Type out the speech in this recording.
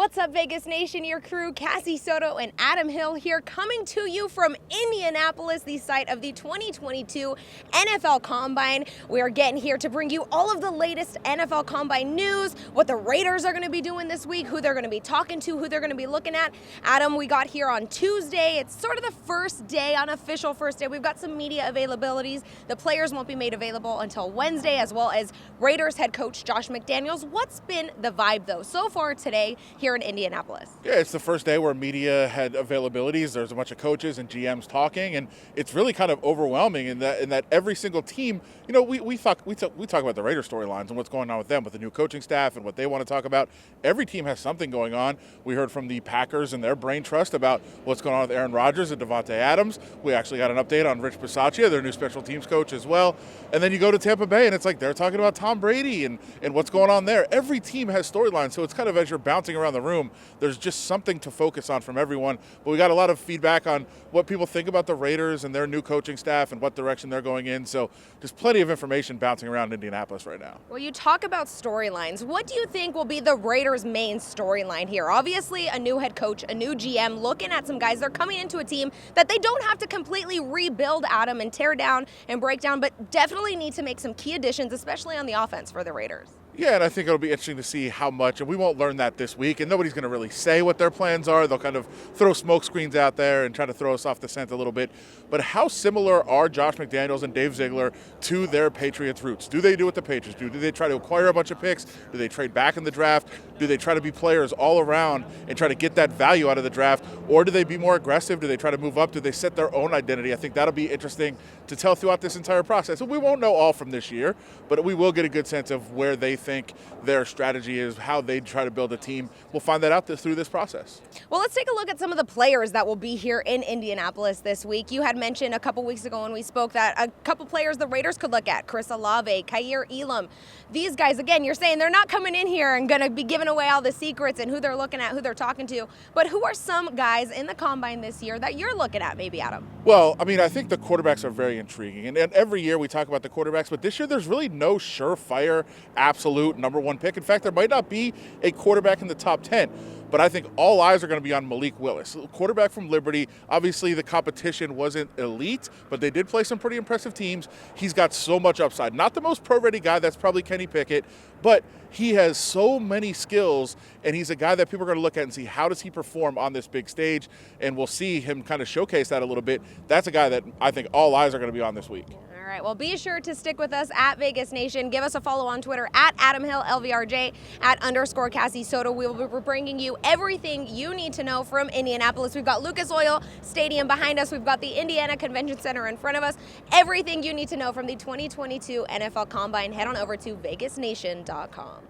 What's up, Vegas Nation? Your crew, Cassie Soto and Adam Hill here, coming to you from Indianapolis, the site of the 2022 NFL Combine. We are getting here to bring you all of the latest NFL Combine news, what the Raiders are going to be doing this week, who they're going to be talking to, who they're going to be looking at. Adam, we got here on Tuesday. It's sort of the first day, unofficial first day. We've got some media availabilities. The players won't be made available until Wednesday, as well as Raiders head coach Josh McDaniels. What's been the vibe, though, so far today here in Indianapolis? Yeah, it's the first day where media had availabilities. There's a bunch of coaches and GMs talking, and it's really kind of overwhelming in that every single team, you know, we talk about the Raiders storylines and what's going on with them, with the new coaching staff and what they want to talk about. Every team has something going on. We heard from the Packers and their brain trust about what's going on with Aaron Rodgers and Devontae Adams. We actually got an update on Rich Bisaccia, their new special teams coach as well. And then you go to Tampa Bay, and it's like they're talking about Tom Brady and what's going on there. Every team has storylines, so it's kind of, as you're bouncing around the room, there's just something to focus on from everyone. But we got a lot of feedback on what people think about the Raiders and their new coaching staff and what direction they're going in. So just plenty of information bouncing around Indianapolis right now. Well, you talk about storylines. What do you think will be the Raiders' main storyline here? Obviously, a new head coach, a new GM, looking at some guys. They're coming into a team that they don't have to completely rebuild, Adam, and tear down and break down, but definitely need to make some key additions, especially on the offense for the Raiders. Yeah, and I think it'll be interesting to see how much, and we won't learn that this week, and nobody's going to really say what their plans are. They'll kind of throw smoke screens out there and try to throw us off the scent a little bit. But how similar are Josh McDaniels and Dave Ziegler to their Patriots roots? Do they do what the Patriots do? Do they try to acquire a bunch of picks? Do they trade back in the draft? Do they try to be players all around and try to get that value out of the draft? Or do they be more aggressive? Do they try to move up? Do they set their own identity? I think that'll be interesting to tell throughout this entire process. And we won't know all from this year, but we will get a good sense of where they think their strategy is, how they try to build a team. We'll find that out through this process. Well, let's take a look at some of the players that will be here in Indianapolis this week. You had mentioned a couple weeks ago when we spoke that a couple players the Raiders could look at, Chris Olave, Kaiir Elam. These guys, again, you're saying they're not coming in here and going to be giving away all the secrets and who they're looking at, who they're talking to. But who are some guys in the Combine this year that you're looking at, maybe, Adam? Well, I mean, I think the quarterbacks are very intriguing. And every year we talk about the quarterbacks, but this year there's really no surefire, absolute number one pick. In fact, there might not be a quarterback in the top 10. But I think all eyes are going to be on Malik Willis, quarterback from Liberty. Obviously, the competition wasn't elite, but they did play some pretty impressive teams. He's got so much upside. Not the most pro-ready guy, that's probably Kenny Pickett, but he has so many skills, and he's a guy that people are going to look at and see how does he perform on this big stage, and we'll see him kind of showcase that a little bit. That's a guy that I think all eyes are going to be on this week. All right, well, be sure to stick with us at Vegas Nation. Give us a follow on Twitter at Adam Hill, LVRJ, @ Cassie Soto. We will be bringing you everything you need to know from Indianapolis. We've got Lucas Oil Stadium behind us. We've got the Indiana Convention Center in front of us. Everything you need to know from the 2022 NFL Combine. Head on over to vegasnation.com.